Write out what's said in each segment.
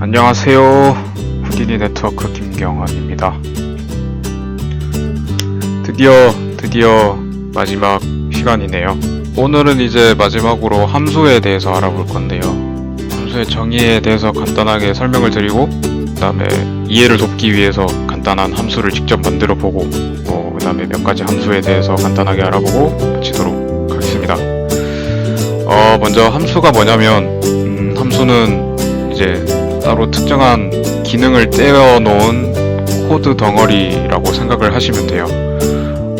안녕하세요. 후디니 네트워크 김경환입니다. 드디어 마지막 시간이네요. 오늘은 이제 마지막으로 함수에 대해서 알아볼 건데요. 함수의 정의에 대해서 간단하게 설명을 드리고, 그 다음에 이해를 돕기 위해서 간단한 함수를 직접 만들어 보고, 그 다음에 몇 가지 함수에 대해서 간단하게 알아보고 마치도록 하겠습니다. 먼저 함수가 뭐냐면, 함수는 이제 따로 특정한 기능을 떼어놓은 코드 덩어리라고 생각을 하시면 돼요.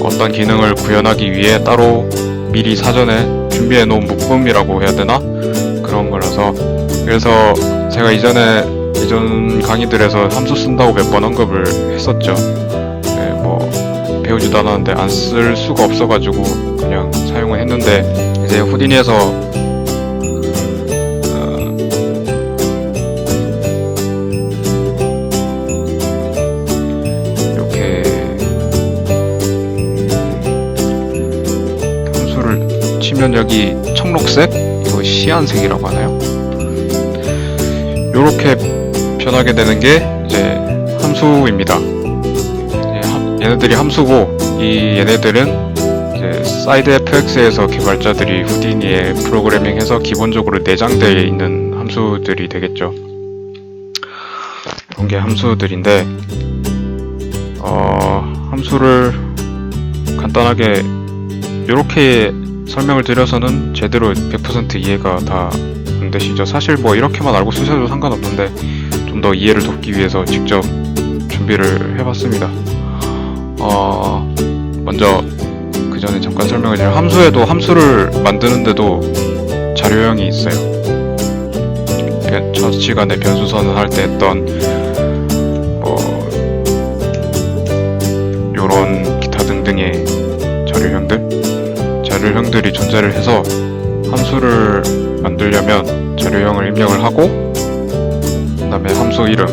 어떤 기능을 구현하기 위해 따로 미리 사전에 준비해 놓은 묶음이라고 해야 되나? 그런 거라서. 그래서 제가 이전 강의들에서 함수 쓴다고 몇 번 언급을 했었죠. 네, 배우지도 않았는데 안 쓸 수가 없어가지고 그냥 사용을 했는데, 이제 후디니에서 치면 여기 청록색, 이거 시안색이라고 하나요? 요렇게 변하게 되는 게 이제 함수입니다. 얘네들이 함수고, 얘네들은 이제 사이드 FX에서 개발자들이 후디니에 프로그래밍해서 기본적으로 내장되어 있는 함수들이 되겠죠. 이런 게 함수들인데, 함수를 간단하게 요렇게 설명을 드려서는 제대로 100% 이해가 다 안 되시죠. 사실 이렇게만 알고 쓰셔도 상관없는데, 좀 더 이해를 돕기 위해서 직접 준비를 해봤습니다. 먼저 그 전에 잠깐 설명을 드리면, 함수에도 함수를 만드는데도 자료형이 있어요. 저 시간에 변수 선언할 때 했던 요런 기타 등등의 자료형들이 존재를 해서, 함수를 만들려면 자료형을 입력을 하고, 그 다음에 함수 이름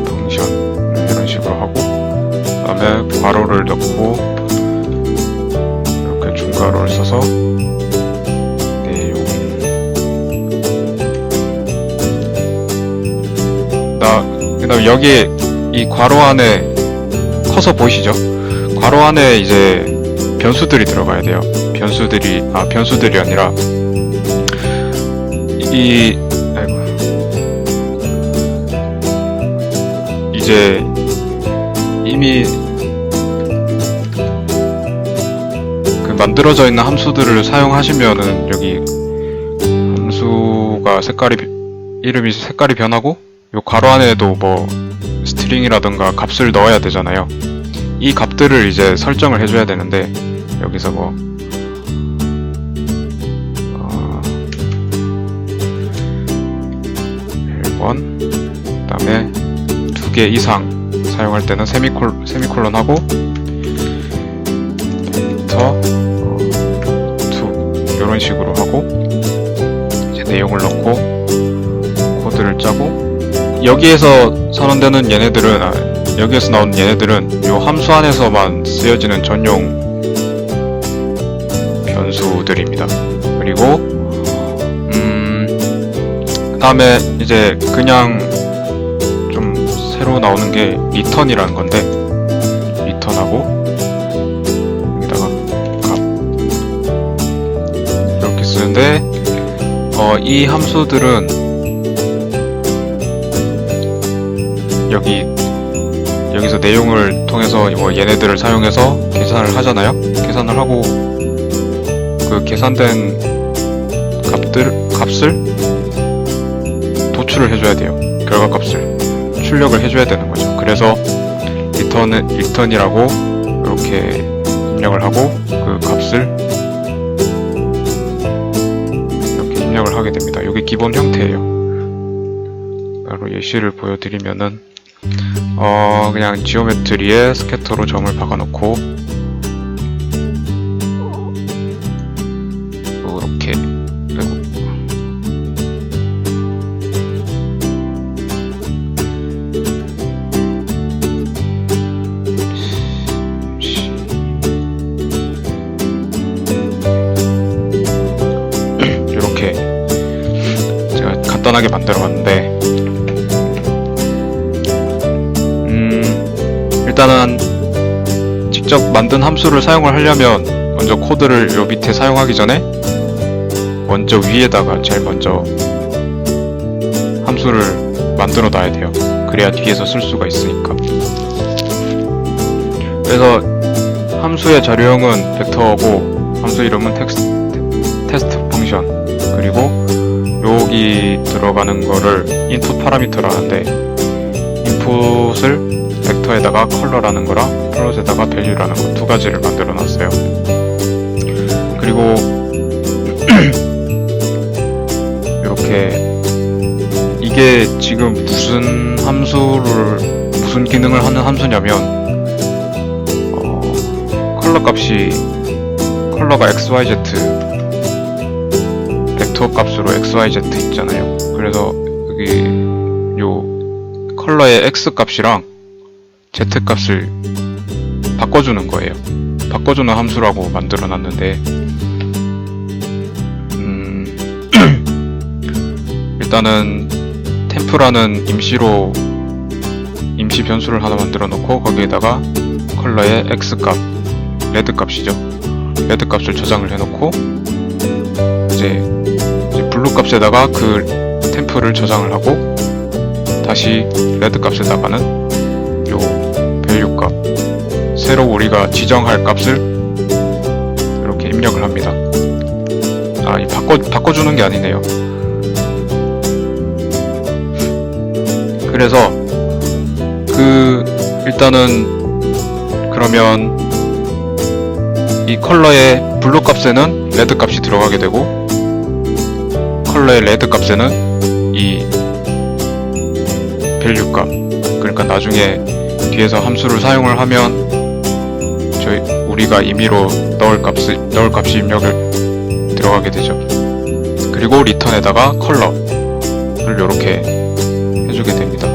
펑션 이런 식으로 하고, 그 다음에 괄호를 넣고, 이렇게 중괄호를 써서 내용, 그 다음에 여기에 이 괄호 안에 커서 보이시죠? 괄호 안에 이제 변수들이 들어가야 돼요. 변수들이 아니라 이제 이미 그 만들어져 있는 함수들을 사용하시면은, 여기 함수가 이름이 색깔이 변하고, 요 괄호 안에도 스트링이라든가 값을 넣어야 되잖아요. 이 값들을 이제 설정을 해줘야 되는데, 여기서 1번, 그 다음에 2개 이상 사용할 때는 세미콜론 하고, 엔터, 2 이런 식으로 하고, 이제 내용을 넣고 코드를 짜고, 여기에서 선언되는 여기에서 나온 얘네들은 요 함수 안에서만 쓰여지는 전용 변수들입니다. 그리고 그 다음에 이제 그냥 좀 새로 나오는 게 return이라는 건데, return하고 여기다가 값 이렇게 쓰는데, 이 함수들은 여기서 내용을 통해서 얘네들을 사용해서 계산을 하잖아요. 계산을 하고, 그 계산된 값을 도출을 해줘야 돼요. 결과값을 출력을 해줘야 되는 거죠. 그래서 return이라고 이렇게 입력을 하고, 그 값을 이렇게 입력을 하게 됩니다. 이게 기본 형태예요. 바로 예시를 보여드리면은, 그냥 지오메트리에 스캐터로 점을 박아놓고, 이렇게, 이렇게 제가 간단하게 만들어 봤는데, 일단은 직접 만든 함수를 사용을 하려면 먼저 코드를 요 밑에 사용하기 전에 먼저 위에다가 제일 먼저 함수를 만들어 놔야 돼요. 그래야 뒤에서 쓸 수가 있으니까. 그래서 함수의 자료형은 벡터고 함수 이름은 테스트 펑션, 그리고 여기 들어가는 거를 인풋 파라미터라는데, 인풋을 벡터에다가 컬러라는 거랑 플롯에다가 밸류라는 거 두 가지를 만들어 놨어요. 그리고 이렇게 이게 지금 무슨 기능을 하는 함수냐면, 컬러가 XYZ, 벡터 값으로 XYZ 있잖아요. 그래서 여기 요 컬러의 X 값이랑 Z 값을 바꿔주는 거예요. 바꿔주는 함수라고 만들어 놨는데, 일단은 템프라는 임시 변수를 하나 만들어 놓고, 거기에다가 컬러의 X 값, 레드 값이죠. 레드 값을 저장을 해놓고, 이제 블루 값에다가 그 템프를 저장을 하고, 다시 레드 값에다가는 요 밸류 값, 새로 우리가 지정할 값을 이렇게 입력을 합니다. 이 바꿔주는 게 아니네요. 그래서 일단은 그러면 이 컬러의 블루 값에는 레드 값이 들어가게 되고, 컬러의 레드 값에는 이 밸류 값, 그러니까 나중에 뒤에서 함수를 사용을 하면 우리가 임의로 넣을 값이 입력을 들어가게 되죠. 그리고 리턴에다가 컬러를 이렇게 해주게 됩니다.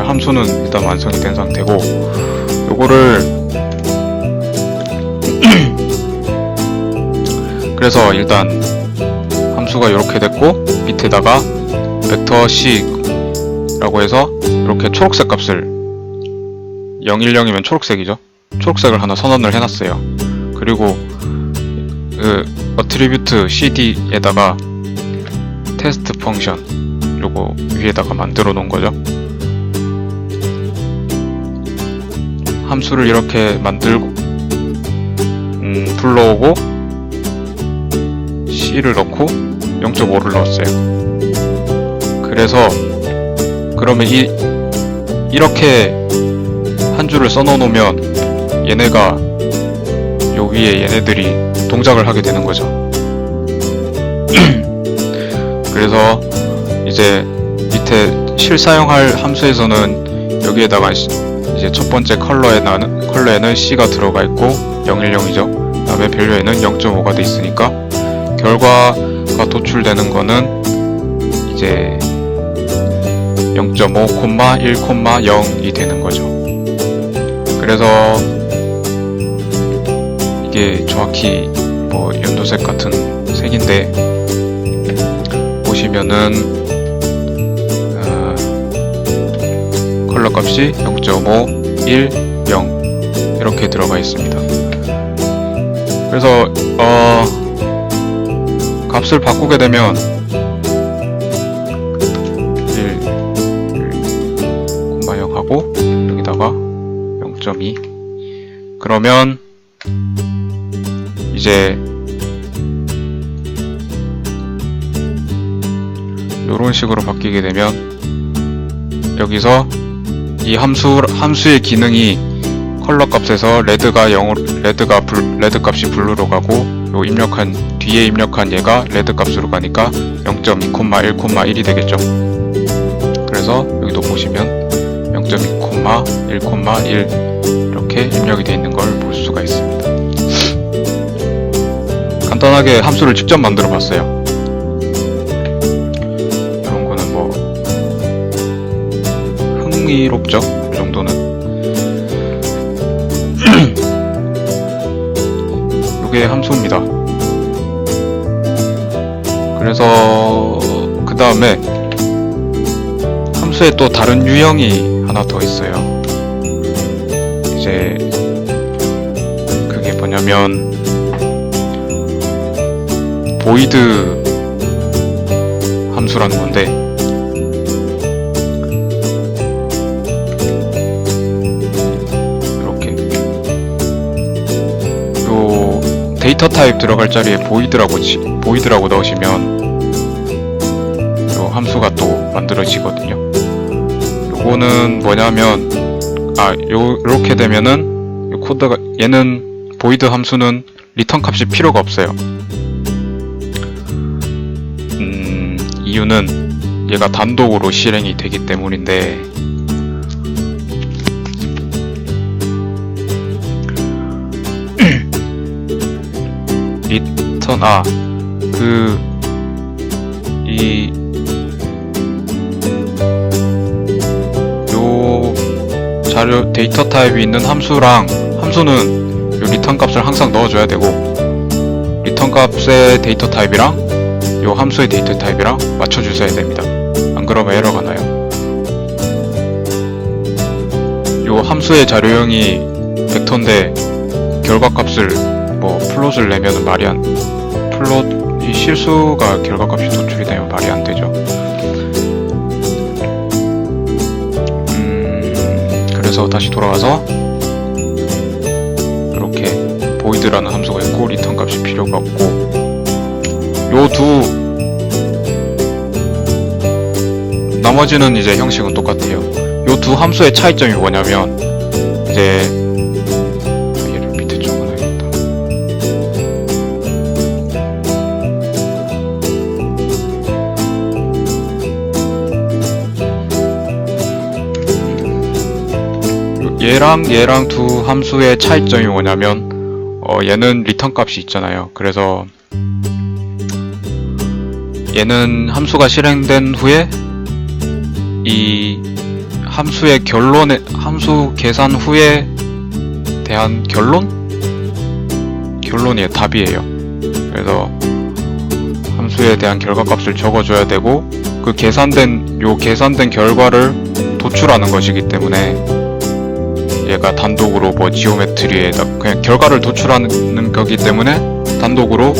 함수는 일단 완성이 된 상태고, 요거를 그래서 일단 함수가 이렇게 됐고, 밑에다가 벡터 C라고 해서 이렇게 초록색 값을 010이면 초록색이죠. 초록색을 하나 선언을 해놨어요. 그리고 그 어트리뷰트 CD에다가 테스트 펑션 요거 위에다가 만들어 놓은 거죠. 함수를 이렇게 만들고 불러오고 C를 넣고 0.5를 넣었어요. 그래서 그러면 이렇게 한 줄을 써넣어 놓으면 얘네가 요 위에 얘네들이 동작을 하게 되는 거죠. 그래서 이제 밑에 실사용할 함수에서는 여기에다가 이제 첫 번째 컬러에는 C가 들어가 있고 010이죠. 그 다음에 밸류에는 0.5가 돼 있으니까 결과가 도출되는 거는 이제 0.5, 1, 0이 되는 거죠. 그래서 이게 정확히 뭐 연두색 같은 색인데, 보시면은 컬러 값이 0.5, 1, 0 이렇게 들어가 있습니다. 그래서 값을 바꾸게 되면 1,0 하고 여기다가 0.2 그러면 이제 요런 식으로 바뀌게 되면 여기서 이 함수의 기능이 컬러 값에서 레드 값이 블루로 가고 요 뒤에 입력한 얘가 레드 값으로 가니까 0.2, 1, 1이 되겠죠. 그래서 여기도 보시면 0.2, 1, 1 이렇게 입력이 되어 있는 걸 볼 수가 있습니다. 간단하게 함수를 직접 만들어 봤어요. 이런 거는 뭐 흥미롭죠? 이 정도는. 이게 함수입니다. 그래서 그 다음에 함수에 또 다른 유형이 하나 더 있어요. 이제 그게 뭐냐면 보이드 함수라는 건데, 이렇게 요 데이터 타입 들어갈 자리에 보이드라고 넣으시면 요 함수가 또 만들어지거든요. 요거는 뭐냐면 요렇게 되면은 요 코드가, 얘는 보이드 함수는 리턴 값이 필요가 없어요. 이유는 얘가 단독으로 실행이 되기 때문인데, 리턴 요 자료 데이터 타입이 있는 함수는 요 리턴 값을 항상 넣어줘야 되고, 리턴 값의 데이터 타입이랑 요 함수의 데이터 타입이랑 맞춰주셔야 됩니다. 안 그러면 에러가 나요. 요 함수의 자료형이 벡터인데 결과값을 플롯을 내면은 플롯이 실수가 결과값이 도출이 되면 말이 안 되죠. 그래서 다시 돌아와서 이렇게 보이드라는 함수가 있고 리턴 값이 필요가 없고, 요 나머지는 이제 형식은 똑같아요. 요 두 함수의 차이점이 뭐냐면, 이제 얘를 밑에 적어놔야겠다. 얘랑 두 함수의 차이점이 뭐냐면, 얘는 리턴 값이 있잖아요. 그래서 얘는 함수가 실행된 후에 이 함수의 함수 계산 후에 대한 결론이 답이에요. 그래서 함수에 대한 결과값을 적어줘야 되고, 그 계산된 결과를 도출하는 것이기 때문에 얘가 단독으로 지오메트리에다 그냥 결과를 도출하는 거기 때문에 단독으로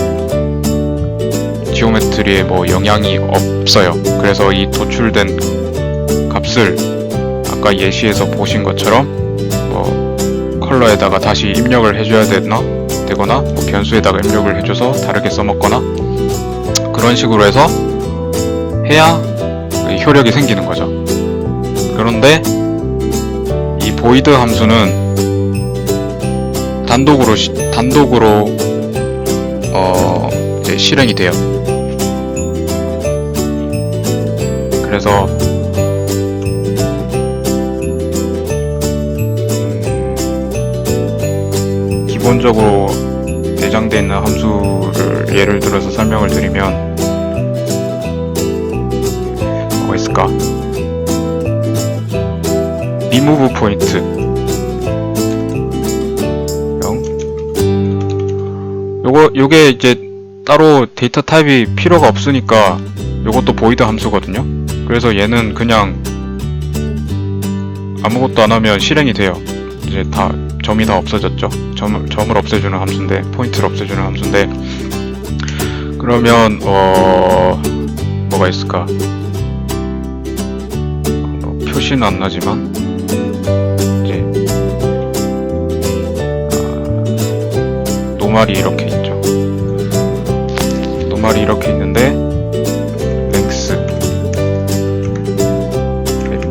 지오메트리에 영향이 없어요. 그래서 이 도출된 값을 아까 예시에서 보신 것처럼 컬러에다가 다시 입력을 해줘야 되거나 변수에다가 입력을 해줘서 다르게 써먹거나 그런 식으로 해서 해야 효력이 생기는 거죠. 그런데 이 보이드 함수는 단독으로 이제 실행이 돼요. 그래서 기본적으로 내장되어 있는 함수를 예를 들어서 설명을 드리면 뭐가 있을까? remove 포인트 0. 요게 이제 따로 데이터 타입이 필요가 없으니까 요것도 보이드 함수거든요. 그래서 얘는 그냥 아무것도 안 하면 실행이 돼요. 이제 점이 다 없어졌죠. 점을 없애주는 함수인데, 포인트를 없애주는 함수인데, 그러면 뭐가 있을까? 표시는 안 나지만 이제 노말이 이렇게 있죠. 노말이 이렇게 있는데 length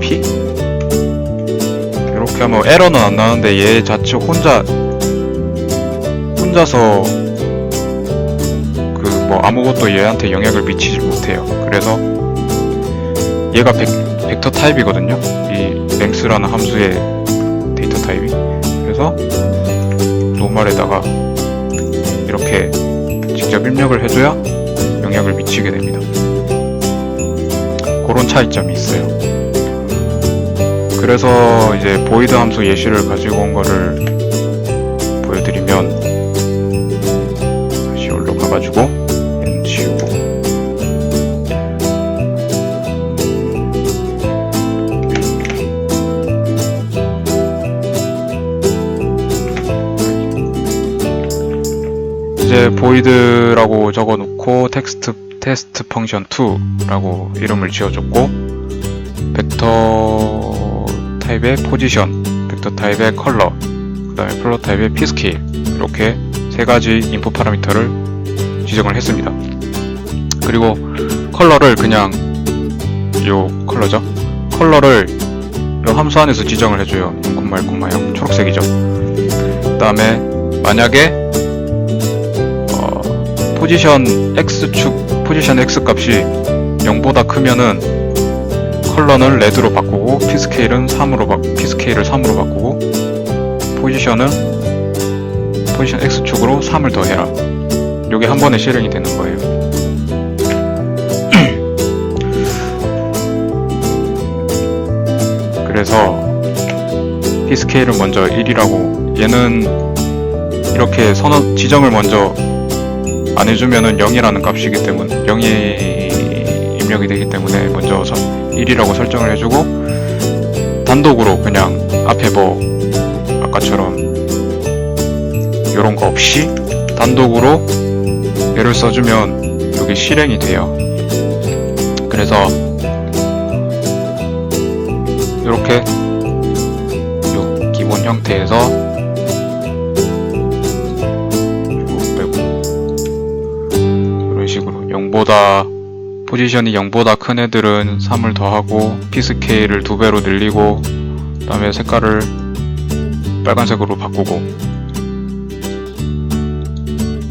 p 이렇게 하면 에러는 안 나는데 얘 자체 혼자서 아무것도 얘한테 영향을 미치지 못해요. 그래서 얘가 벡터 타입이거든요. 이 length라는 함수의 데이터 타입이. 그래서 노멀에다가 이렇게 직접 입력을 해줘야 영향을 미치게 됩니다. 그런 차이점이 있어요. 그래서 이제 보이드 함수 예시를 가지고 온 거를 보여드리면, 다시 올라가가지고 얘는 지우고 void라고 적어놓고 테스트 펑션 2라고 이름을 지어줬고, 벡터 타입의 포지션, 벡터 타입의 컬러, 그 다음에 플롯 타입의 pscale, 이렇게 세 가지 인풋 파라미터를 지정을 했습니다. 그리고 컬러를 그냥 요 컬러죠. 컬러를 요 함수 안에서 지정을 해줘요. 0,1,0 초록색이죠. 그 다음에 만약에 포지션 x 값이 0보다 크면은 컬러는 레드로 바꾸고 pscale을 3으로 바꾸고 포지션 x축으로 3을 더해라. 요게 한 번에 실행이 되는 거예요. 그래서 pscale은 먼저 1이라고, 얘는 이렇게 지정을 먼저 안 해주면은 0이라는 값이기 때문에 0이 입력이 되기 때문에 먼저 1이라고 설정을 해주고, 단독으로 그냥 앞에 뭐 아까처럼 요런 거 없이 단독으로 얘를 써주면 여기 실행이 돼요. 그래서 이렇게 요 기본 형태에서 이런 식으로 포지션이 0보다 큰 애들은 3을 더하고 pscale을 2배로 늘리고, 그 다음에 색깔을 빨간색으로 바꾸고,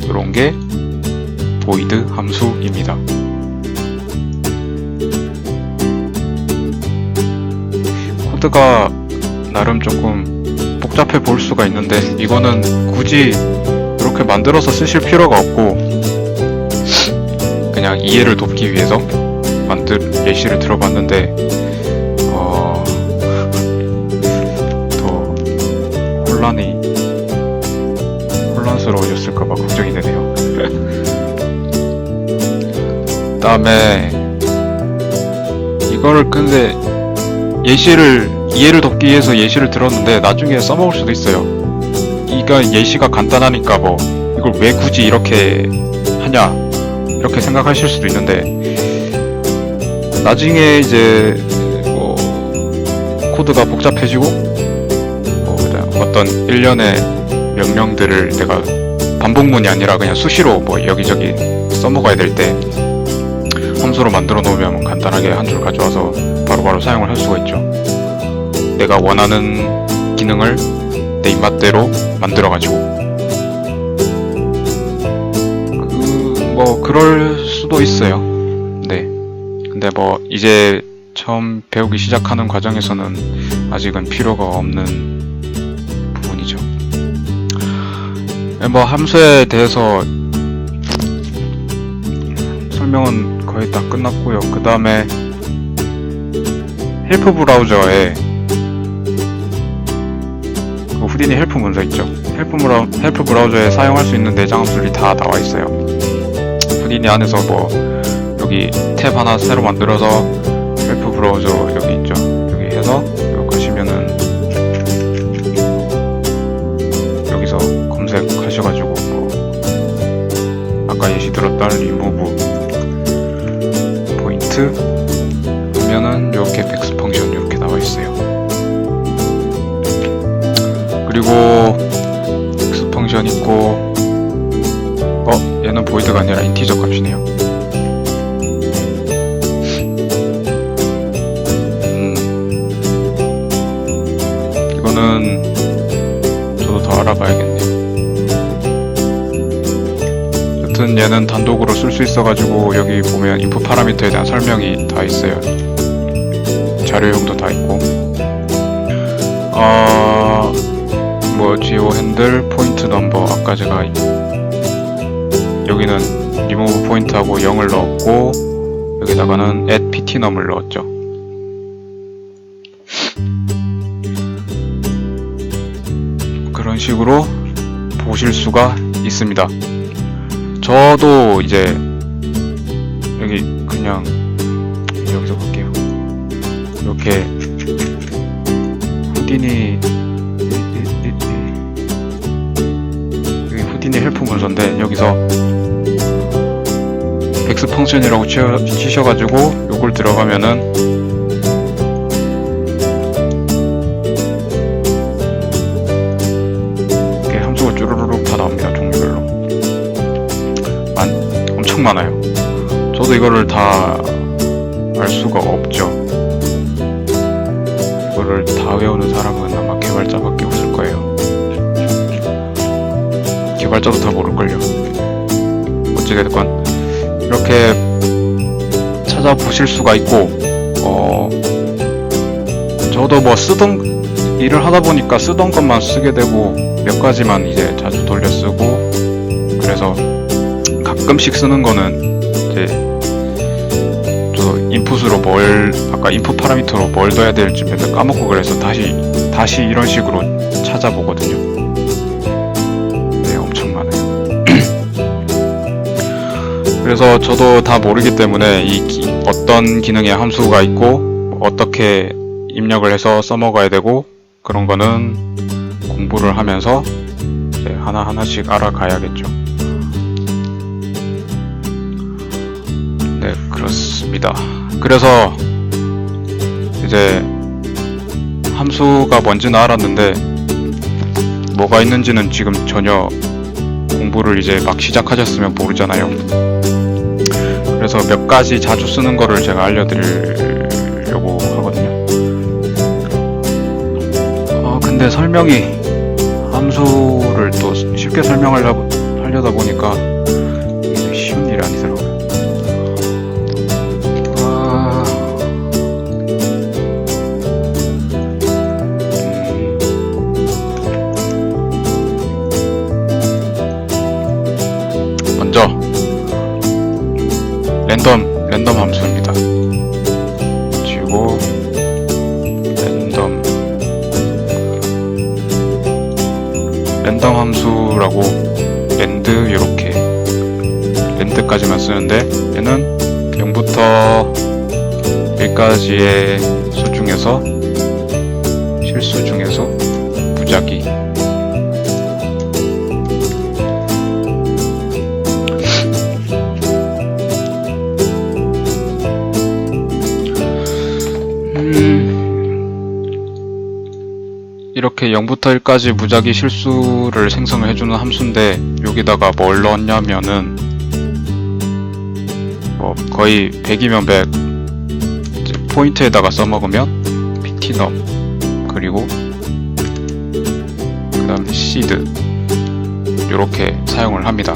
이런 게 void 함수입니다. 코드가 나름 조금 복잡해 보일 수가 있는데, 이거는 굳이 이렇게 만들어서 쓰실 필요가 없고, 그냥 이해를 돕기 위해서 예시를 들어봤는데, 더 혼란스러워졌을까봐 걱정이 되네요. 그 다음에 이거를 근데 이해를 돕기 위해서 예시를 들었는데 나중에 써먹을 수도 있어요. 이거 예시가 간단하니까 뭐 이걸 왜 굳이 이렇게 하냐 이렇게 생각하실 수도 있는데, 나중에 이제 뭐 코드가 복잡해지고 어떤 일련의 명령들을 내가 반복문이 아니라 그냥 수시로 뭐 여기저기 써먹어야 될 때 함수로 만들어 놓으면 간단하게 한 줄 가져와서 바로바로 사용을 할 수가 있죠. 내가 원하는 기능을 내 입맛대로 만들어가지고. 뭐 그럴 수도 있어요. 네. 근데 뭐 이제 처음 배우기 시작하는 과정에서는 아직은 필요가 없는 부분이죠. 뭐 함수에 대해서 설명은 거의 다 끝났고요. 그 다음에 헬프 브라우저에 그 후디니 헬프 문서 있죠. 헬프 브라우저에 사용할 수 있는 내장 함수들이 다 나와 있어요. 후디니 안에서 뭐 여기 탭 하나 새로 만들어서 헬프 브라우저 여기 있죠. 여기 해서 여기 가시면은 여기서 검색하셔가지고 뭐 아까 예시 들었던 remove 포인트 하면은 이렇게 백스 펑션 이렇게 나와 있어요. 그리고 백스 펑션 있고, 얘는 void가 아니라 인티저 값이네요. 이거는 저도 더 알아봐야겠네요. 여튼 얘는 단독으로 쓸 수 있어가지고 여기 보면 인풋 파라미터에 대한 설명이 다 있어요. 자료용도 다 있고, 뭐 geo 핸들 포인트 넘버, 아까 제가 여기는 remove 포인트하고 0을 넣었고 여기다가는 add ptnum을 넣었죠. 그런 식으로 보실 수가 있습니다. 저도 이제 여기 그냥 여기서 볼게요. 이렇게 후디니 헬프 함수인데 여기서 x 펑션이라고 치셔가지고 요걸 들어가면은 이렇게 함수가 쭈루루룩 다 나옵니다. 종류별로 엄청 많아요. 저도 이거를 다 알 수가 없죠. 이거를 다 외우는 사람은 아마 개발자밖에 없을 거예요. 개발자도 다 모를걸요. 어찌됐건 이렇게 찾아보실 수가 있고, 저도 뭐 일을 하다 보니까 쓰던 것만 쓰게 되고 몇 가지만 이제 자주 돌려 쓰고, 그래서 가끔씩 쓰는 거는 이제 인풋으로 아까 인풋 파라미터로 뭘 넣어야 될지 맨날 까먹고 그래서 다시 이런 식으로 찾아보거든요. 네, 엄청 많아요. 그래서 저도 다 모르기 때문에 어떤 기능에 함수가 있고 어떻게 입력을 해서 써먹어야 되고 그런 거는 공부를 하면서 이제 하나하나씩 알아가야겠죠. 네, 그렇습니다. 그래서 이제 함수가 뭔지는 알았는데 뭐가 있는지는 지금 전혀 공부를 이제 막 시작하셨으면 모르잖아요. 그래서 몇 가지 자주 쓰는 거를 제가 알려드리려고 하거든요. 근데 설명이 함수를 또 쉽게 설명하려다 보니까 이게 쉬운 일이 아니더라고요. 먼저 랜덤 함수입니다. 그리고 랜덤 함수라고 이렇게 랜드까지만 쓰는데 얘는 0부터 1까지의 수 중에서 실수 중에서 무작위 이렇게 0부터 1까지 무작위 실수를 생성을 해주는 함수인데 여기다가 뭘 넣었냐면은 거의 100이면 100 이제 포인트에다가 써먹으면 ptnum 그리고 그 다음에 seed 이렇게 사용을 합니다.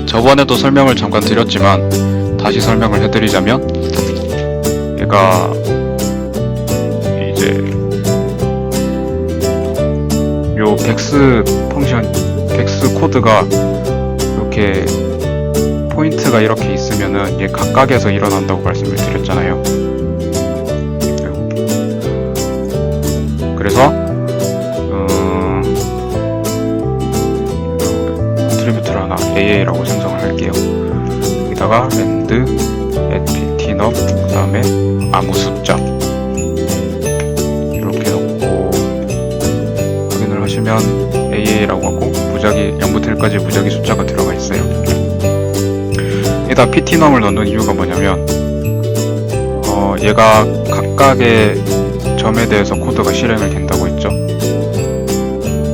저번에도 설명을 잠깐 드렸지만 다시 설명을 해드리자면 얘가 이제 요 bex 코드가 이렇게 포인트가 이렇게 있으면은 얘 각각에서 일어난다고 말씀을 드렸잖아요. 그래서 트리뷰트를 하나 AA라고 생성을 할게요. 여기다가 end at ptnum 그 다음에 아무 숫자 이렇게 넣고 확인을 하시면 AA라고 하고 무작위 0부터 1까지 무작위 숫자가 들어가 있어요. 여기다 ptnum을 넣는 이유가 뭐냐면 얘가 각각의 점에 대해서 코드가 실행을 된다고 했죠.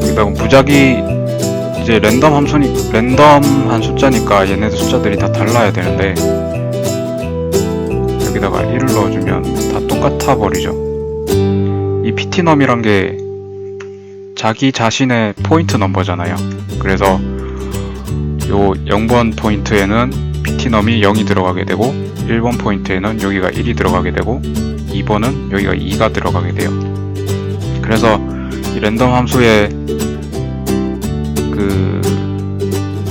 여기다가 무작위 이제 랜덤한 숫자니까 얘네들 숫자들이 다 달라야 되는데 여기다가 1을 넣어주면 다 똑같아 버리죠. 이 ptnum이란 게 자기 자신의 포인트 넘버잖아요. 그래서 요 0번 포인트에는 ptnum이 0이 들어가게 되고 1번 포인트에는 여기가 1이 들어가게 되고 2번은 여기가 2가 들어가게 돼요. 그래서 이 랜덤 함수의 그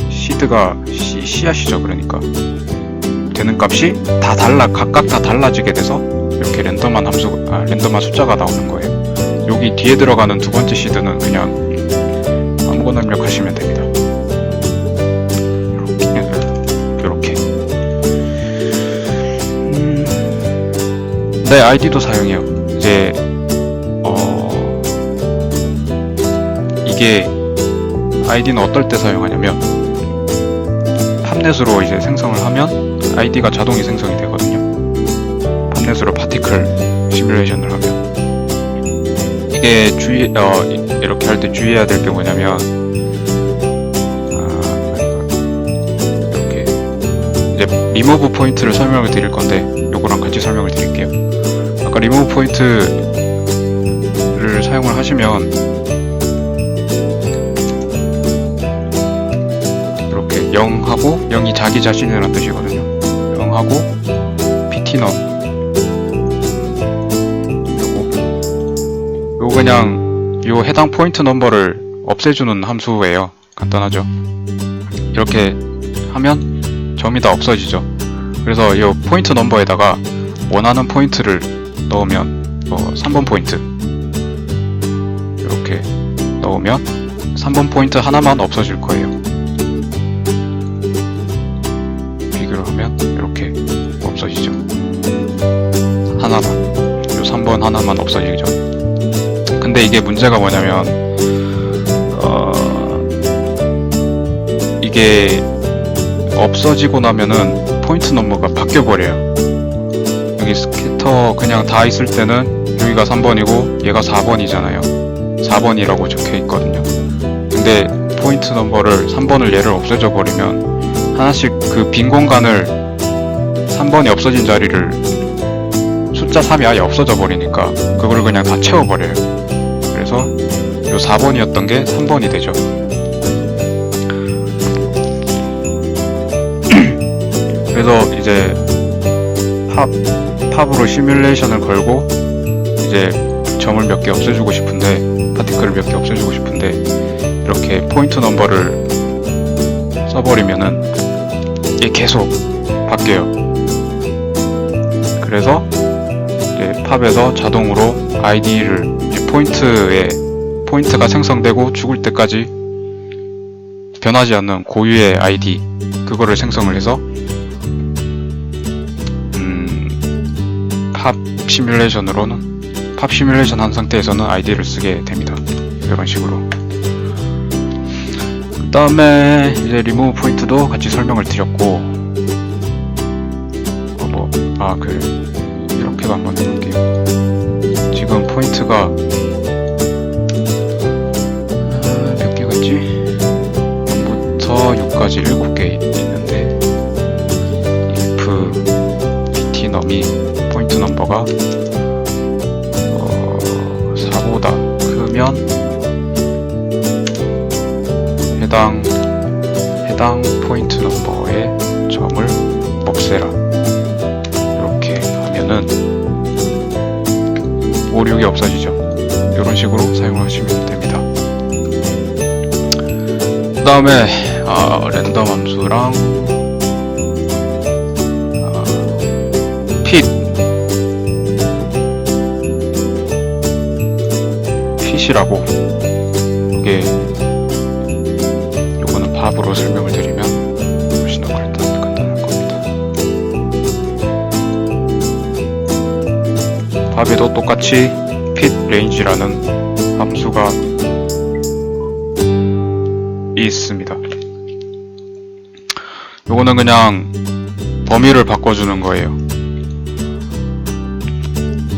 시드가 씨앗이죠. 그러니까 되는 값이 다 각각 다 달라지게 돼서 이렇게 랜덤한 숫자가 나오는 거예요. 여기 뒤에 들어가는 두 번째 시드는 그냥 아무거나 입력하시면 됩니다. 이렇게. 네, 아이디도 사용해요. 이제 이게 아이디는 어떨 때 사용하냐면 팝넷으로 이제 생성을 하면 아이디가 자동이 생성이 되거든요. 팝넷으로 파티클 시뮬레이션을 하면 이게 이렇게 할 때 주의해야 될 게 뭐냐면 이렇게 이제 리무브 포인트를 설명을 드릴 건데 요거랑 같이 설명을 드릴게요. 아까 리무브 포인트를 사용을 하시면 이렇게 0하고 0이 자기 자신이라는 뜻이거든요. 0하고 ptnum 요거 그냥 요 해당 포인트 넘버를 없애주는 함수예요. 간단하죠. 이렇게 하면 점이 다 없어지죠. 그래서 이 포인트 넘버에다가 원하는 포인트를 넣으면 3번 포인트 이렇게 넣으면 3번 포인트 하나만 없어질 거예요. 비교를 하면 이렇게 없어지죠. 하나만, 요 3번 하나만 없어지죠. 근데 이게 문제가 뭐냐면 이게 없어지고 나면은 포인트 넘버가 바뀌어 버려요. 여기 스캐터 그냥 다 있을 때는 여기가 3번이고 얘가 4번이잖아요. 4번이라고 적혀 있거든요. 근데 포인트 넘버를 3번을 얘를 없애줘 버리면 하나씩 그 빈 공간을 3번이 없어진 자리를 숫자 3이 아예 없어져 버리니까 그걸 그냥 다 채워 버려요. 그래서 요 4번이었던 게 3번이 되죠. 그래서 이제 팝으로 시뮬레이션을 걸고 이제 점을 몇 개 없애주고 싶은데 파티클을 몇 개 없애주고 싶은데 이렇게 포인트 넘버를 써버리면은 이게 계속 바뀌어요. 그래서 이제 팝에서 자동으로 아이디를 포인트가 생성되고 죽을 때까지 변하지 않는 고유의 아이디 그거를 생성을 해서 팝 시뮬레이션 한 상태에서는 아이디를 쓰게 됩니다. 이런 식으로. 그 다음에 이제 리무브 포인트도 같이 설명을 드렸고 그래 이렇게도 한번 해볼게요. 지금 포인트가 몇 개가 있지? 0부터 6까지 7개 있는데 if ptnum이 포인트 넘버가 4보다 크면 해당 포인트 넘버의 점을 없애라. 이렇게 하면은 5, 6이 없어지죠. 이런 식으로 사용하시면 됩니다. 그 다음에 랜덤 함수랑 pit이라고 이게 요거는 팝으로 설명을 드리면 훨씬 더 간단할 겁니다. 팝에도 똑같이 pit range라는 함수가 있습니다. 요거는 그냥 범위를 바꿔주는 거예요.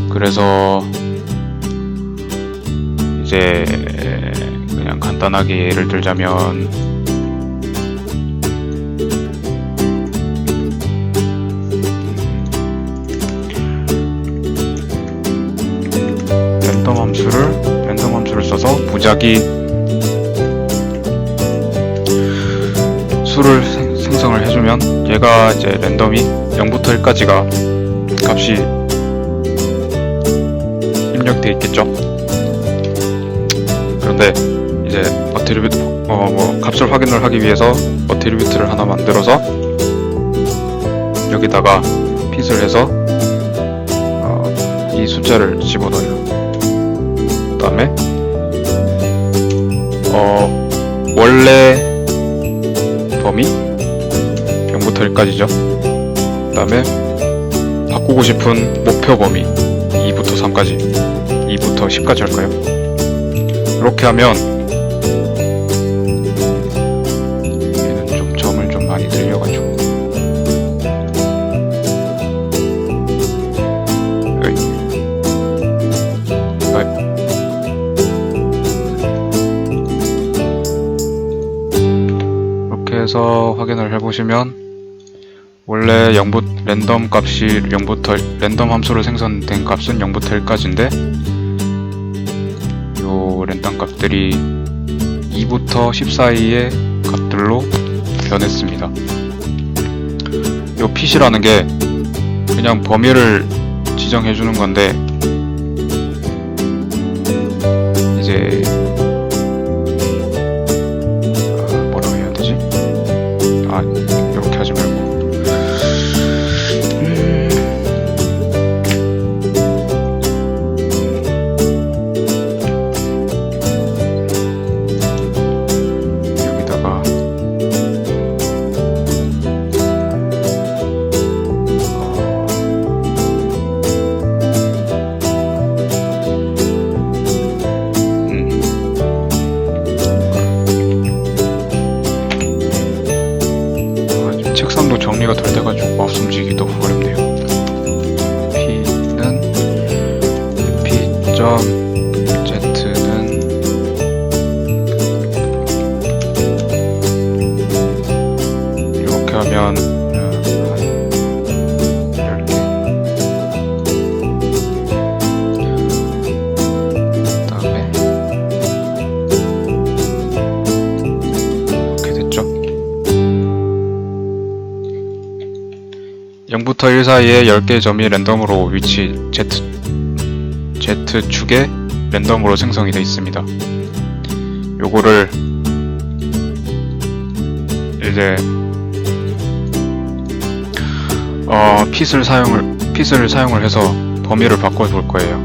그래서 이제 그냥 간단하게 예를 들자면 랜덤 함수를 써서 무작위 수를 생성을 해주면 얘가 이제 랜덤이 0부터 1까지가 값이 입력되어 있겠죠. 그런데 이제 값을 확인을 하기 위해서 어트리뷰트를 하나 만들어서 여기다가 핏을 해서 이 숫자를 집어넣어요. 그 다음에 원래 범위 0부터 1까지죠. 그 다음에 바꾸고 싶은 목표 범위 2부터 3까지 2부터 10까지 할까요? 이렇게 하면 그래서 확인을 해보시면 원래 랜덤 값이 0부터 랜덤 함수로 생성된 값은 0부터 1까지인데 요 랜덤 값들이 2부터 10 사이의 값들로 변했습니다. 요 pit이라는 게 그냥 범위를 지정해 주는 건데 이제 뭐라고 해야 되지? 이렇게 하지 말고 여기다가 책상도 정리가 덜 돼가지고 마우스 움직이기도 어렵네요. p는 p.z는 이렇게 하면 이렇게 그다음에 이렇게 됐죠. 0부터 1 사이에 10개의 점이 랜덤으로 위치 Z축에 랜덤으로 생성이 되어 있습니다. 요거를 이제 pit을 사용을 해서 범위를 바꿔 볼 거예요.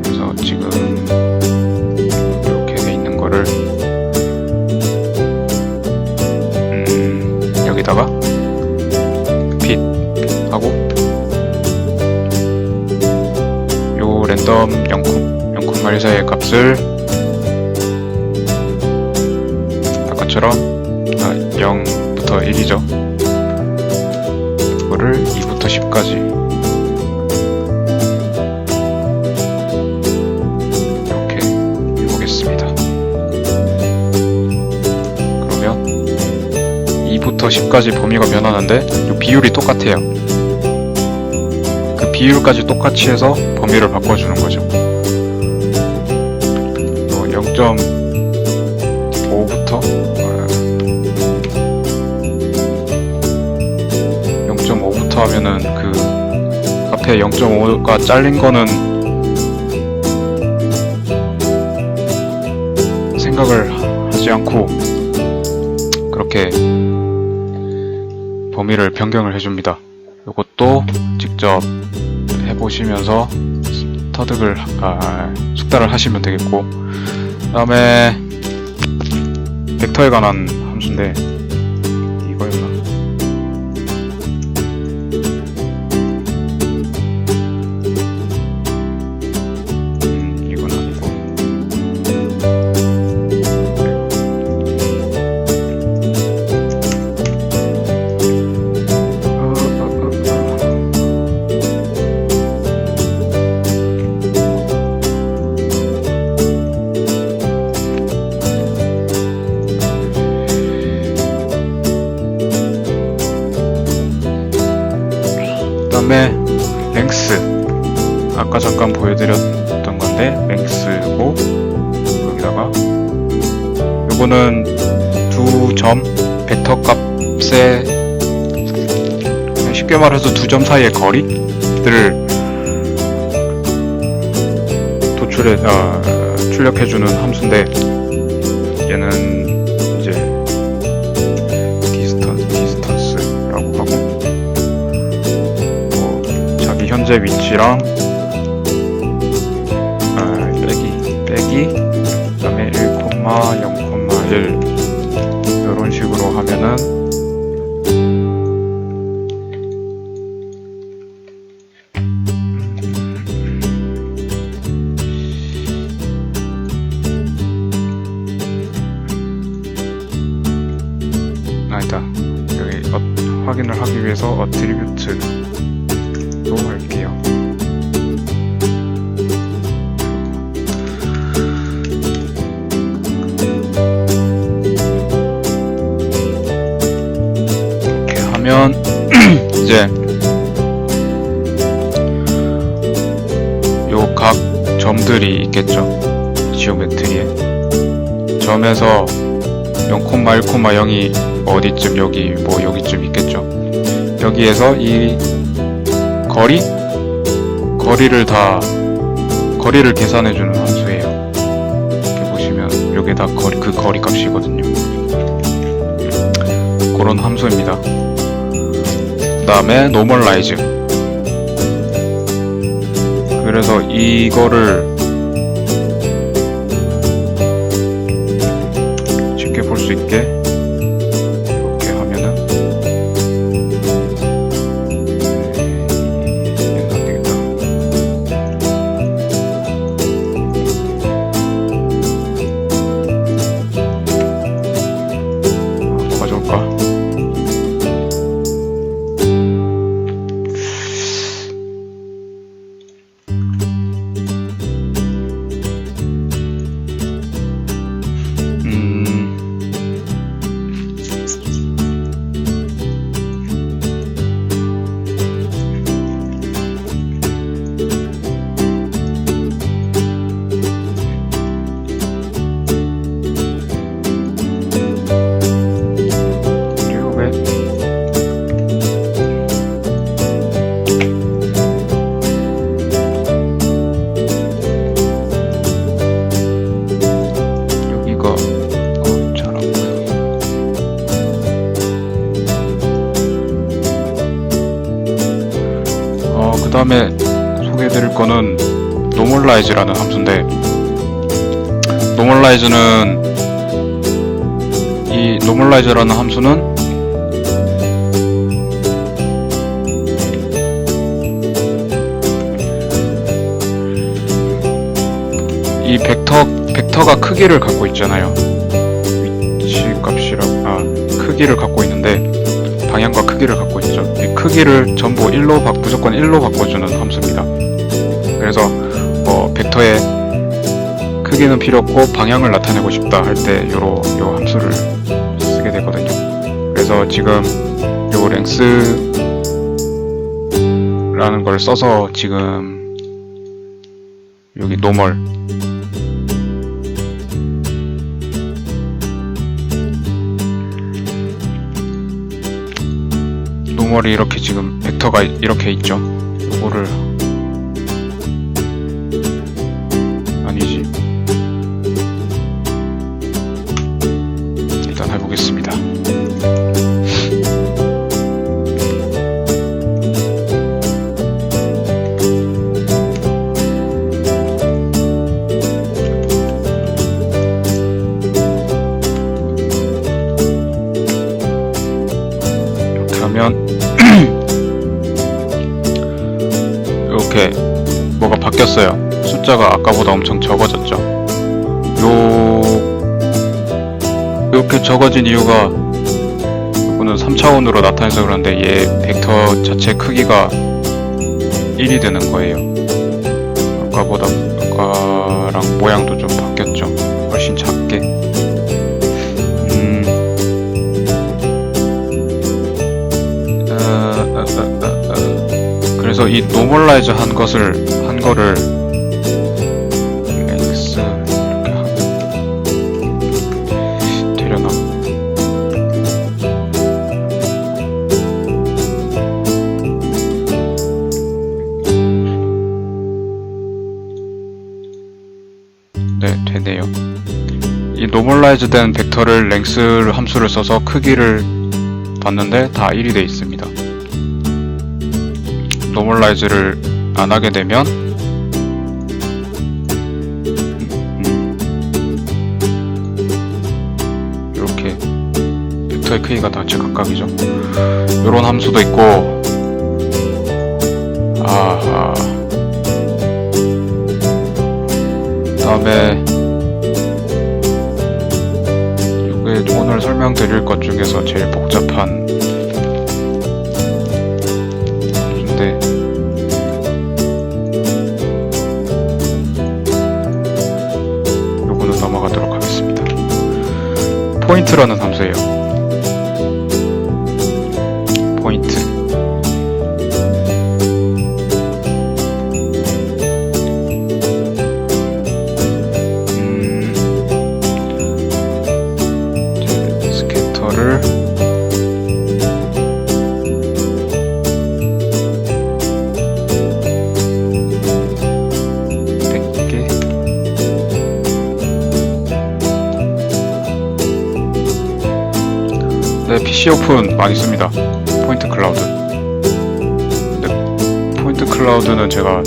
그래서 지금 이렇게 돼 있는 거를 여기다가 fit 하고 요 랜덤 0,1 사이의 값을 아까처럼 0부터 1이죠. 이거를 2부터 10까지 이렇게 해보겠습니다. 그러면 2부터 10까지 범위가 변하는데 이 비율이 똑같아요. 그 비율까지 똑같이 해서 범위를 바꿔주는 거죠. 0.5부터 0.5부터 하면은 그 앞에 0.5가 잘린 거는 생각을 하지 않고 그렇게 범위를 변경을 해줍니다. 이것도 직접 해보시면서 숙달을 하시면 되겠고, 그 다음에 벡터에 관한 함수인데 이거였나? 이건 아니고 그다음에 length 아까 잠깐 보여드렸던 건데 length고 여기다가 요거는 두 점 벡터 값에 쉽게 말해서 두 점 사이의 거리들을 출력해주는 함수인데 얘는 이제 디스턴스라고 하고 자기 현재 위치랑 빼기 그 다음에 1,0,1 이런 식으로 하면은 아니다, 여기 확인을 하기 위해서 어트리뷰트로 할게요. 각 점들이 있겠죠. 지오메트리에 점에서 0,1,0이 어디쯤 여기 뭐 여기쯤 있겠죠. 여기에서 이 거리를 계산해주는 함수예요. 이렇게 보시면 요게 다 그 거리 값이거든요. 그런 함수입니다. 그 다음에 normalize. 그래서 이거를 쉽게 볼 수 있게 이렇게 하면은 얘는 안 되겠다. 가져올까? 그 다음에 소개해드릴 거는 normalize라는 함수인데, normalize라는 함수는 이 벡터가 크기를 갖고 있잖아요. 위치 값이랑 크기를 갖고 있는데 방향과 크기를 갖고 있죠. 이 크기를 전부 무조건 1로 바꿔주는 함수입니다. 그래서 벡터의 크기는 필요 없고 방향을 나타내고 싶다 할 때 요 함수를 쓰게 되거든요. 그래서 지금 요 length라는 걸 써서 지금 여기 노멀이 이렇게 지금 벡터가 이렇게 있죠. 요거를 아니지. 일단 해보겠습니다. 이렇게 하면 이렇게 뭐가 바뀌었어요. 숫자가 아까보다 엄청 적어졌죠. 이렇게 적어진 이유가 이거는 3차원으로 나타내서 그런데 얘 벡터 자체 크기가 1이 되는 거예요. 아까랑 모양도 좀 바뀌었죠. 훨씬 작게. 그래서 이 normalize 한 거를 x 이렇게 하면 되려나? 네, 되네요. 이 normalize 된 벡터를 length 함수를 써서 크기를 봤는데 다 1이 돼 있습니다. normalize를 안 하게 되면 이렇게 벡터의 크기가 다 제각각이죠. 이런 함수도 있고, 그다음에 이게 오늘 설명드릴 것 중에서 제일 복잡한 함수인데, 요거는 넘어가도록 하겠습니다. 포인트라는 함수예요. 포인트. Co픈 많이 씁니다. 포인트 클라우드. 근데 포인트 클라우드는 제가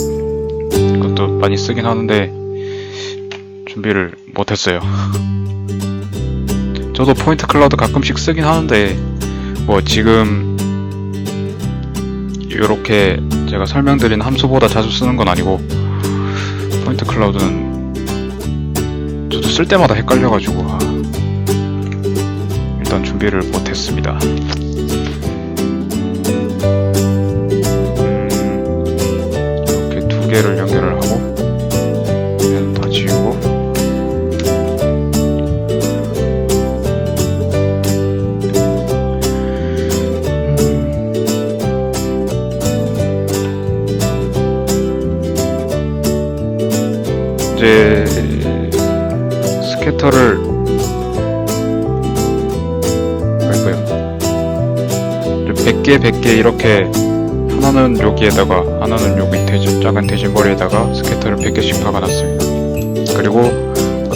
그것도 많이 쓰긴 하는데 준비를 못했어요. 저도 포인트 클라우드 가끔씩 쓰긴 하는데 뭐 지금 이렇게 제가 설명드린 함수보다 자주 쓰는 건 아니고, 포인트 클라우드는 저도 쓸 때마다 헷갈려가지고 일단 준비를 못했습니다. 이렇게 두 개를 연결을 하고 얘는 다 지우고, 이제 스캐터를 100개 이렇게, 하나는 여기에다가 하나는 요 밑에 작은 대진머리에다가 스캐터를 100개씩 박아놨습니다. 그리고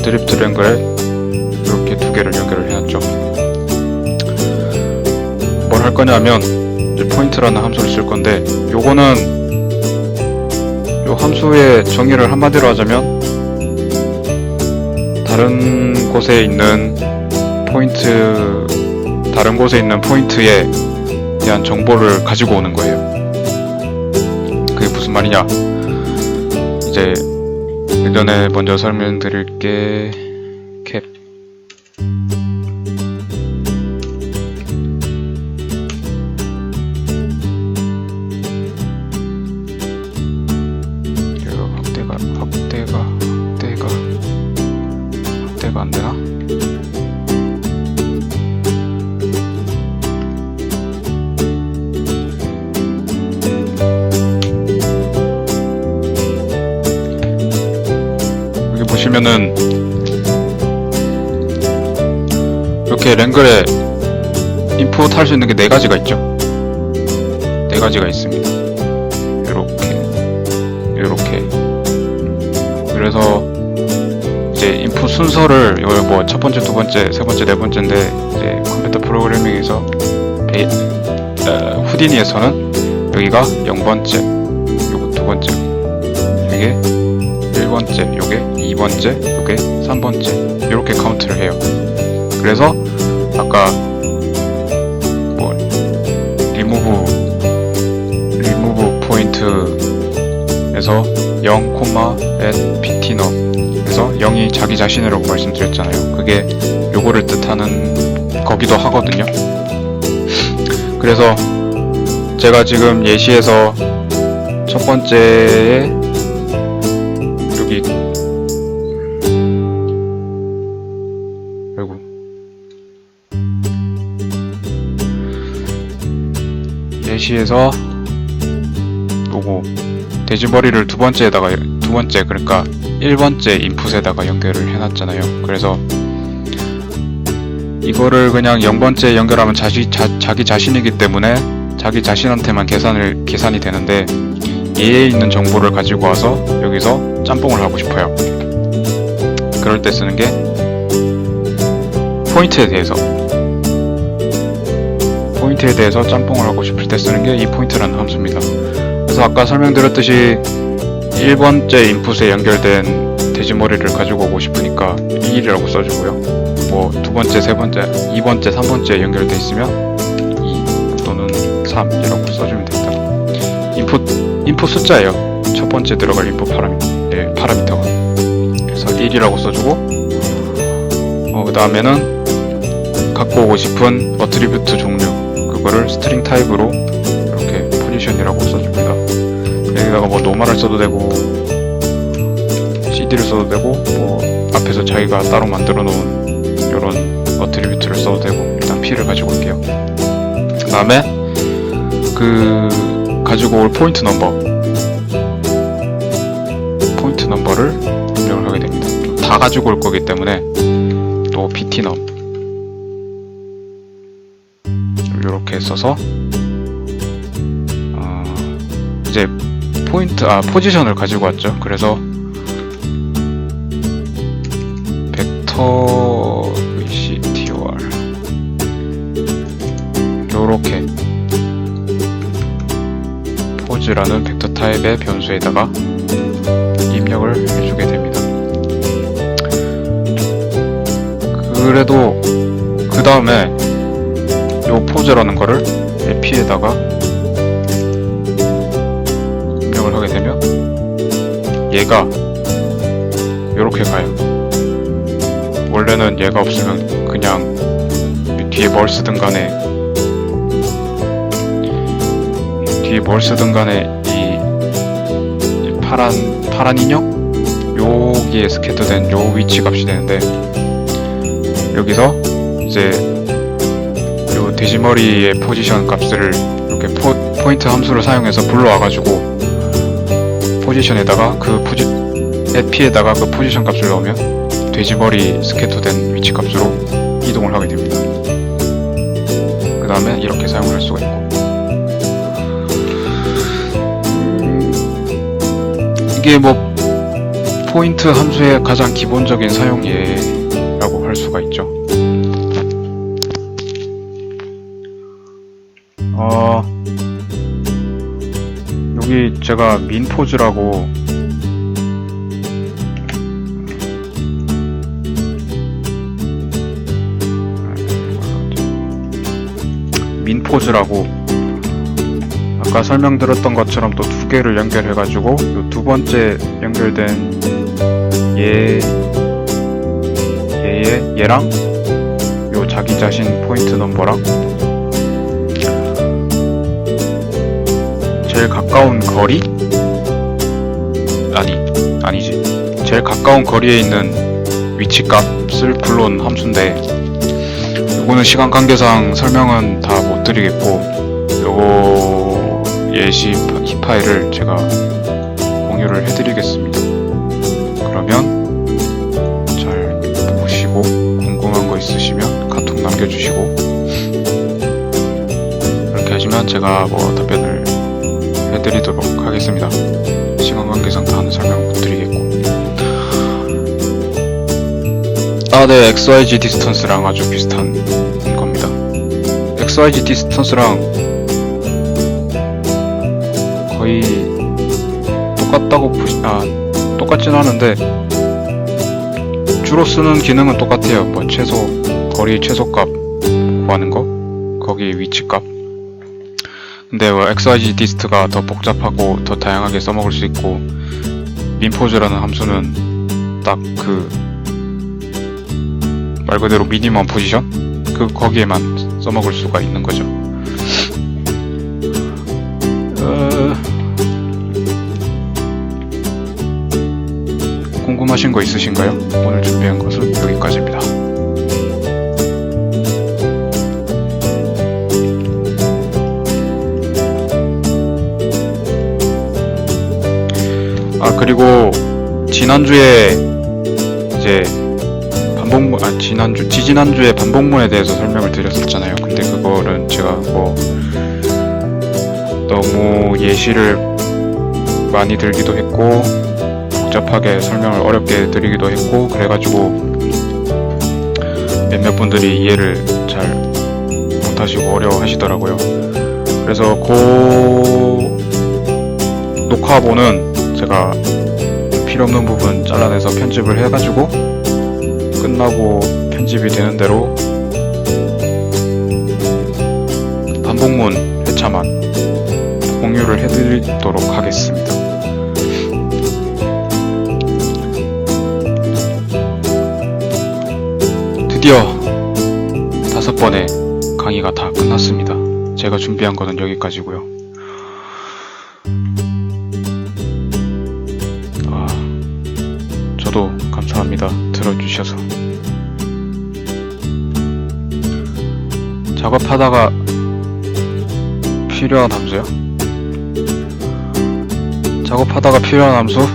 드리프트 랭글에 이렇게 두 개를 연결을 해놨죠. 뭘 할 거냐면 이제 포인트라는 함수를 쓸 건데, 요거는 요 함수의 정의를 한마디로 하자면 다른 곳에 있는 포인트에 대한 정보를 가지고 오는 거예요. 그게 무슨 말이냐? 이제 예전에 먼저 설명드릴게. 캡. 확대가 안 되나? 여기 보시면은 이렇게 랭글에 인풋 할 수 있는 게 4가지가 있죠. 4가지가 있습니다. 요렇게. 그래서 이제 인풋 순서를, 이걸 뭐 첫 번째, 두 번째, 세 번째, 네 번째인데, 이제 컴퓨터 프로그래밍에서 후디니에서는 여기가 0번째, 요거 두 번째, 요게 1번째, 요게 2번째, 요게 3번째, 이렇게 카운트를 해요. 그래서 아까 뭐 리무브 포인트에서 0, at ptnum 그래서 0이 자기 자신이라고 말씀드렸잖아요. 그게 요거를 뜻하는 거기도 하거든요. 그래서 제가 지금 예시에서 첫 번째에 여기 예시에서 요거 돼지머리를 두 번째 그러니까 1번째 인풋에다가 연결을 해놨잖아요. 그래서 이거를 그냥 0번째 연결하면 자기 자신이기 때문에 자기 자신한테만 계산이 되는데, 얘에 있는 정보를 가지고 와서 여기서 짬뽕을 하고 싶어요. 그럴 때 쓰는 게 포인트에 대해서 짬뽕을 하고 싶을 때 쓰는 게 이 포인트라는 함수입니다. 그래서 아까 설명드렸듯이 1번째 인풋에 연결된 돼지머리를 가지고 오고 싶으니까 2이라고 써주고요. 뭐 두 번째, 세 번째, 2번째, 3번째 연결돼 있으면 2 또는 3 이라고 써주면 됩니다. 인풋 숫자예요. 첫 번째 들어갈 인풋 파라미터가. 그래서 1이라고 써주고, 그 다음에는 갖고 오고 싶은 어트리뷰트 종류, 그거를 스트링 타입으로 이렇게 포지션이라고 써줍니다. 여기다가 뭐 노멀을 써도 되고 CD를 써도 되고, 뭐 앞에서 자기가 따로 만들어 놓은 이런 어트리뷰트를 써도 되고, 일단 P를 가지고 올게요. 그 다음에 가지고 올 포인트 넘버를 입력을 하게 됩니다. 다 가지고 올 거기 때문에 또 ptnum 이렇게 써서 이제 포지션을 가지고 왔죠. 그래서 벡터 vctor 요렇게 포즈라는 벡터 타입의 변수에다가 입력을 해주게 됩니다. 그래도 그 다음에 요 포즈라는 거를 에피에다가 입력을 하게 되면 얘가 요렇게 가요. 원래는 얘가 없으면 그냥 뒤에 뭘 쓰든 간에 이 파란 인형? 여기에 스케터된 요 위치 값이 되는데, 여기서 이제 요 돼지머리의 포지션 값을 이렇게 포인트 함수를 사용해서 불러와가지고 포지션에다가 에피에다가 그 포지션 값을 넣으면 돼지머리 스케터된 위치 값으로 이동을 하게 됩니다. 그 다음에 이렇게 사용을 할 수가 있고, 이게 뭐 포인트 함수의 가장 기본적인 사용예라고 할 수가 있죠. 여기 제가 민포즈라고 아까 설명드렸던 것처럼 또 두 개를 연결해가지고 요 두 번째 연결된 얘랑 요 자기 자신 포인트 넘버랑 제일 가까운 거리? 아니지. 제일 가까운 거리에 있는 위치 값을 불러온 함수인데, 요거는 시간 관계상 설명은 다 못 드리겠고, 요거 예시 파일을 제가 공유를 해드리겠습니다. 그러면 잘 보시고 궁금한 거 있으시면 카톡 남겨주시고, 이렇게 하시면 제가 뭐 답변을 해드리도록 하겠습니다. 시간 관계상 다는 설명 못 드리겠고. 네, XYZ 디스턴스랑 아주 비슷한 겁니다. XYZ 디스턴스랑 거의 똑같다고 똑같진 않은데 주로 쓰는 기능은 똑같아요. 뭐 거리 최소값 구하는 거, 거기 위치값. 근데 XYZ 디스트가 더 복잡하고 더 다양하게 써먹을 수 있고, 민포즈라는 함수는 딱 말 그대로 미니멈 포지션? 거기에만 써먹을 수가 있는 거죠. 궁금하신 거 있으신가요? 오늘 준비한 것은 여기까지입니다. 그리고 지난주에 이제 지지난주에 반복문에 대해서 설명을 드렸었잖아요. 근데 그거는 제가 뭐 너무 예시를 많이 들기도 했고 복잡하게 설명을 어렵게 드리기도 했고, 그래가지고 몇몇 분들이 이해를 잘 못하시고 어려워하시더라고요. 그래서 녹화본은 제가 필요없는 부분 잘라내서 편집을 해가지고 끝나고 편집이 되는 대로 반복문 회차만 공유를 해드리도록 하겠습니다. 드디어 5번의 강의가 다 끝났습니다. 제가 준비한 거는 여기까지고요. 저도 감사합니다. 들어주셔서. 작업하다가 필요한 함수요? 작업하다가 필요한 함수?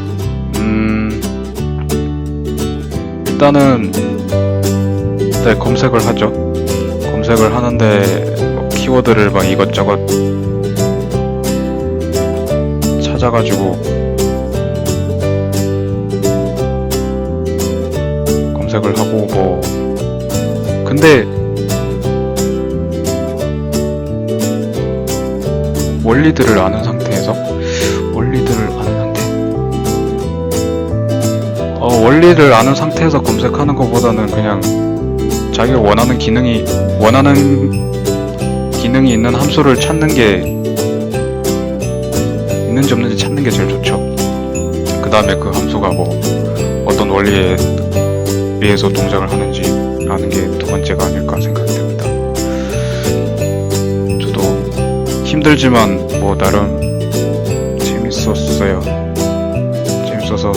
일단은 검색을 하죠. 검색을 하는데 뭐 키워드를 막 이것저것 찾아가지고 검색을 하고 근데 원리들을 아는 상태에서 원리들을 아는 상태 원리를 아는 상태에서 검색하는 것보다는 그냥 자기가 원하는 기능이 있는 함수를 찾는 게 있는지 없는지 찾는 게 제일 좋죠. 그 다음에 그 함수가 뭐 어떤 원리에 의해서 동작을 하는지 아는 게 두 번째가 아닐까 생각이 듭니다. 저도 힘들지만 뭐 나름 재밌었어요. 재밌어서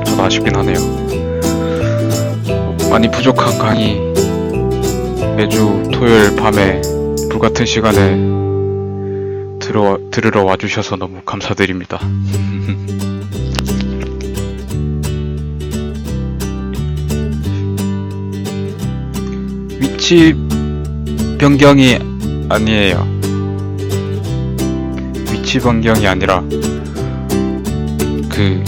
저도 아쉽긴 하네요. 많이 부족한 강의 매주 토요일 밤에 불같은 시간에 들으러 와주셔서 너무 감사드립니다. 위치 변경이 아니에요. 위치 변경이 아니라 그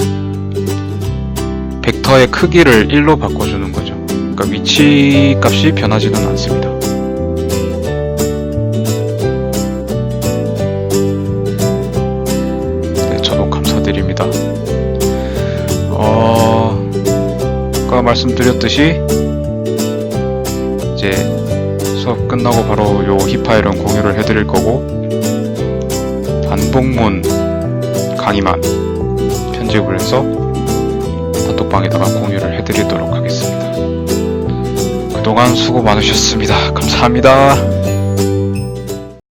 벡터의 크기를 1로 바꿔주는 거죠. 그러니까 위치 값이 변하지는 않습니다. 네, 저도 감사드립니다. 아까 말씀드렸듯이 이제 수업 끝나고 바로 요 힙파일은 공유를 해드릴 거고 반복문 강의만 편집을 해서 단톡방에다가 공유를 해드리도록 하겠습니다. 그동안 수고 많으셨습니다. 감사합니다.